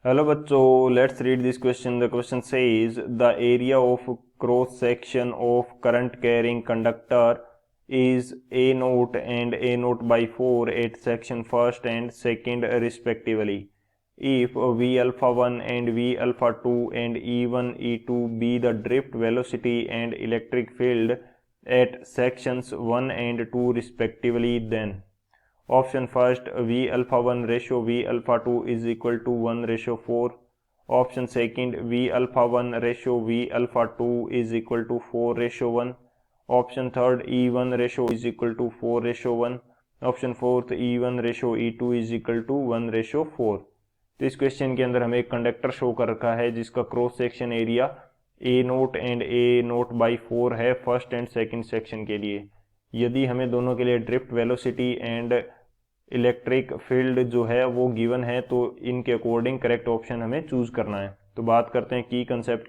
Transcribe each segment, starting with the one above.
Hello बच्चों, let's read this question. The question says the area of cross section of current carrying conductor is A naught and A naught by 4 at section first and second respectively. If V alpha 1 and V alpha 2 and E1 E2 be the drift velocity and electric field at sections 1 and 2 respectively, then option first V alpha 1 ratio V alpha 2 is equal to 1:4. Option second V alpha 1 ratio V alpha 2 is equal to 4:1. Option third E1 ratio is equal to 4:1. Option fourth E1 ratio E2 is equal to 1:4. तो इस question के अंदर हमें एक conductor show कर रखा है जिसका cross section area A note and A note by 4 है फर्स्ट एंड सेकंड सेक्शन के लिए. यदि हमें दोनों के लिए drift velocity and electric field जो है वो गिवन है तो इनके अकॉर्डिंग करेक्ट ऑप्शन हमें चूज करना है. तो बात करते हैं की कंसेप्ट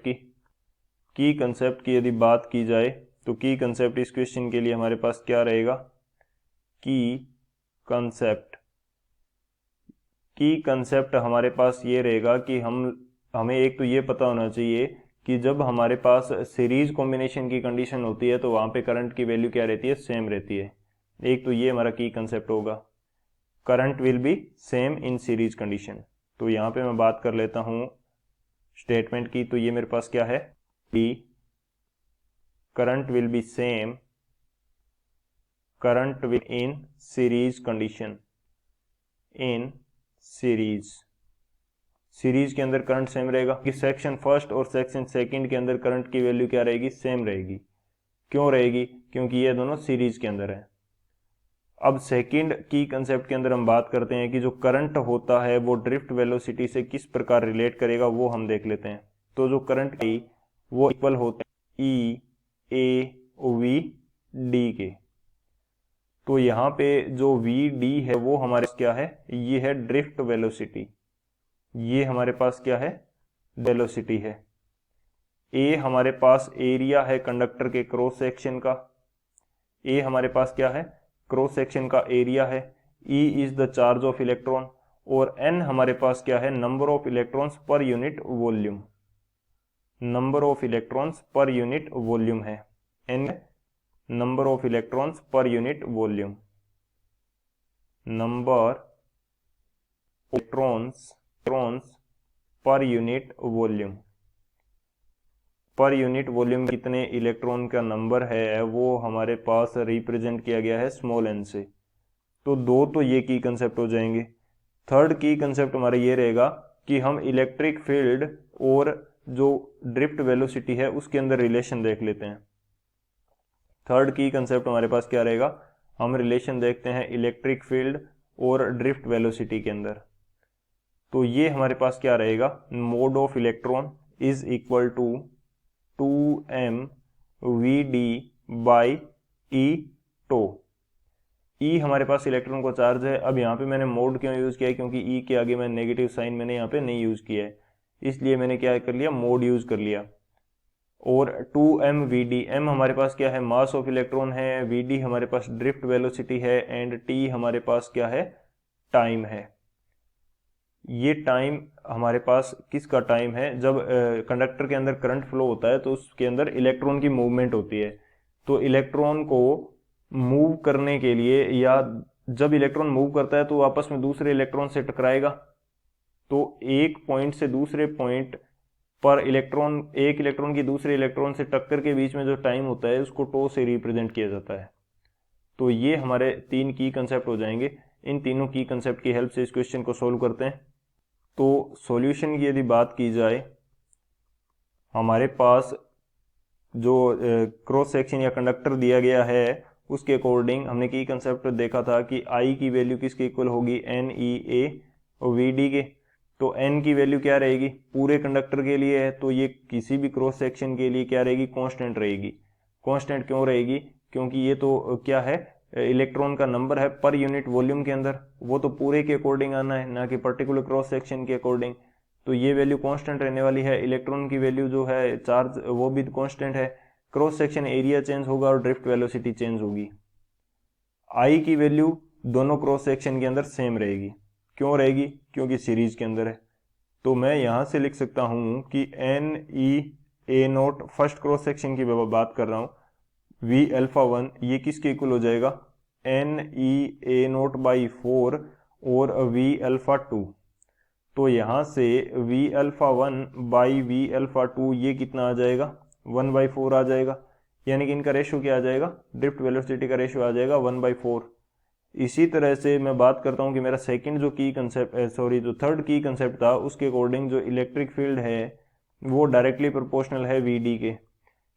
की यदि बात की जाए तो की कंसेप्ट इस क्वेश्चन के लिए हमारे पास क्या रहेगा. की कंसेप्ट हमारे पास ये रहेगा कि हमें एक तो ये पता होना चाहिए कि जब हमारे पास सीरीज कॉम्बिनेशन की कंडीशन होती है तो वहाँ पे करंट की वैल्यू क्या रहती है, सेम रहती है. एक तो ये हमारा की कंसेप्ट होगा, current will be same in series condition. तो यहाँ पे मैं बात कर लेता हूँ स्टेटमेंट की. तो ये मेरे पास क्या है, कि current will be same, current will in series condition, in series के अंदर करंट सेम रहेगा कि सेक्शन फर्स्ट और सेक्शन सेकंड के अंदर करंट की वैल्यू क्या रहेगी, सेम रहेगी. क्यों रहेगी, क्योंकि ये दोनों सीरीज के अंदर है. अब सेकंड की कंसेप्ट के अंदर हम बात करते हैं कि जो करंट होता है वो ड्रिफ्ट वेलोसिटी से किस प्रकार रिलेट करेगा वो हम देख लेते हैं. तो जो करंट की वो इक्वल होता है ई ए वी डी के. तो यहाँ पे जो वी डी है वो हमारे पास क्या है, ये है ड्रिफ्ट वेलोसिटी. ये हमारे पास क्या है, वेलोसिटी है. ए हमारे पास एरिया है कंडक्टर के क्रॉस सेक्शन का. ए हमारे पास क्या है, क्रॉस सेक्शन का एरिया है. E is the charge of electron और N हमारे पास क्या है, number of electrons per unit volume. Number of electrons per unit volume है. N number of electrons per unit volume, number electrons per unit volume. Per unit volume कितने electron का number है वो हमारे पास रिप्रेजेंट किया गया है स्मॉल n से. तो दो तो ये की कंसेप्ट हो जाएंगे. थर्ड की कंसेप्ट हमारा ये रहेगा कि हम इलेक्ट्रिक फील्ड और जो ड्रिफ्ट वेलोसिटी है उसके अंदर रिलेशन देख लेते हैं. थर्ड की कंसेप्ट हमारे पास क्या रहेगा, हम रिलेशन देखते हैं इलेक्ट्रिक फील्ड और ड्रिफ्ट वेलोसिटी के अंदर. तो ये हमारे पास क्या रहेगा, mod of electron is equal to 2m vd by E tau. E हमारे पास इलेक्ट्रॉन को चार्ज है. अब यहाँ पे मैंने मोड क्यों यूज किया है, क्योंकि ई के आगे मैं नेगेटिव साइन मैंने यहाँ पे नहीं यूज किया है, इसलिए मैंने क्या कर लिया, मोड यूज कर लिया. और 2m vd, m हमारे पास क्या है, मास ऑफ इलेक्ट्रॉन है, vd हमारे पास ड्रिफ्ट वेलोसिटी है एंड t हमारे पास क्या है, टाइम है. ये टाइम हमारे पास किसका टाइम है, जब कंडक्टर के अंदर करंट फ्लो होता है तो उसके अंदर इलेक्ट्रॉन की मूवमेंट होती है. तो इलेक्ट्रॉन को मूव करने के लिए, या जब इलेक्ट्रॉन मूव करता है तो आपस में दूसरे इलेक्ट्रॉन से टकराएगा. तो एक पॉइंट से दूसरे पॉइंट पर एक इलेक्ट्रॉन की दूसरे इलेक्ट्रॉन से टक्कर के बीच में जो टाइम होता है उसको टो से रिप्रेजेंट किया जाता है. तो ये हमारे तीन की कंसेप्ट हो जाएंगे. इन तीनों की कंसेप्ट की हेल्प से इस क्वेश्चन को सोल्व करते हैं. तो सॉल्यूशन की यदि बात की जाए, हमारे पास जो क्रॉस सेक्शन या कंडक्टर दिया गया है उसके अकॉर्डिंग हमने की कंसेप्ट देखा था कि I की वैल्यू किसके इक्वल होगी, NEA और VD के. तो N की वैल्यू क्या रहेगी, पूरे कंडक्टर के लिए है तो ये किसी भी क्रॉस सेक्शन के लिए क्या रहेगी, कांस्टेंट रहेगी. कांस्टेंट क्यों रहेगी, क्योंकि ये तो क्या है, इलेक्ट्रॉन का नंबर है पर यूनिट वॉल्यूम के अंदर, वो तो पूरे के अकॉर्डिंग आना है ना कि पर्टिकुलर क्रॉस सेक्शन के अकॉर्डिंग. तो ये वैल्यू कांस्टेंट रहने वाली है. इलेक्ट्रॉन की वैल्यू जो है चार्ज वो भी कांस्टेंट है. क्रॉस सेक्शन एरिया चेंज होगा और ड्रिफ्ट वेलोसिटी चेंज होगी. आई की वैल्यू दोनों क्रॉस सेक्शन के अंदर सेम रहेगी. क्यों रहेगी, क्योंकि सीरीज के अंदर है. तो मैं यहाँ से लिख सकता हूँ कि N E A node first cross section की बात कर रहा हूँ, वी अल्फा 1 ये किसके इक्वल हो जाएगा, N E A nought by 4 और वी अल्फा 2। तो यहाँ से V alpha 1 by V alpha 2 ये कितना आ जाएगा, 1/4 आ जाएगा, यानी कि इनका रेशियो क्या आ जाएगा, ड्रिफ्ट वेलोसिटी का रेशियो आ जाएगा 1/4। इसी तरह से मैं बात करता हूँ कि मेरा सेकंड जो की कंसेप्ट जो थर्ड की कंसेप्ट था, उसके अकॉर्डिंग जो इलेक्ट्रिक फील्ड है वो डायरेक्टली प्रोपोर्शनल है वी के,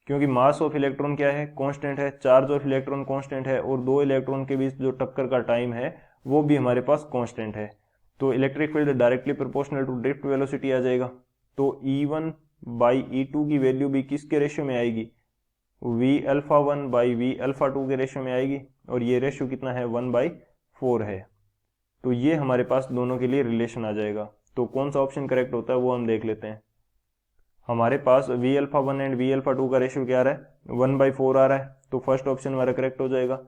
क्योंकि मास ऑफ इलेक्ट्रॉन क्या है, कांस्टेंट है, चार्ज ऑफ इलेक्ट्रॉन कांस्टेंट है, और दो इलेक्ट्रॉन के बीच जो टक्कर का टाइम है वो भी हमारे पास कांस्टेंट है। तो electric field directly proportional to drift velocity आ जाएगा। तो E1 बाई E2 की वैल्यू भी किसके रेशियो में आएगी, we alpha 1 by V alpha 2 के रेशियो में आएगी, और ये रेशियो कितना है, 1/4 है। तो ये हमारे पास दोनों के लिए रिलेशन आ जाएगा। तो कौन सा ऑप्शन करेक्ट होता है वो हम देख लेते हैं। हमारे पास V alpha 1 and V alpha 2 का रेशियो क्या आ रहा है, 1/4 आ रहा है, तो फर्स्ट ऑप्शन हमारा करेक्ट हो जाएगा।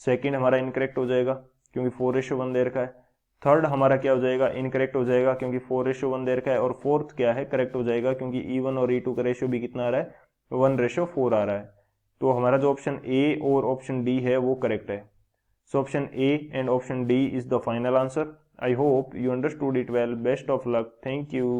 सेकंड हमारा इनकरेक्ट हो जाएगा क्योंकि 4:1 दे रखा है। थर्ड हमारा क्या हो जाएगा, इनकरेक्ट हो जाएगा क्योंकि 4:1 दे रखा है। और फोर्थ क्या है, करेक्ट हो जाएगा क्योंकि E1 और E2 का रेशियो भी कितना आ रहा है, 1:4 आ रहा है। तो हमारा जो ऑप्शन ए और ऑप्शन डी है वो करेक्ट है। So option A and option D is the final answer. I hope you understood it well. Best of luck. Thank you.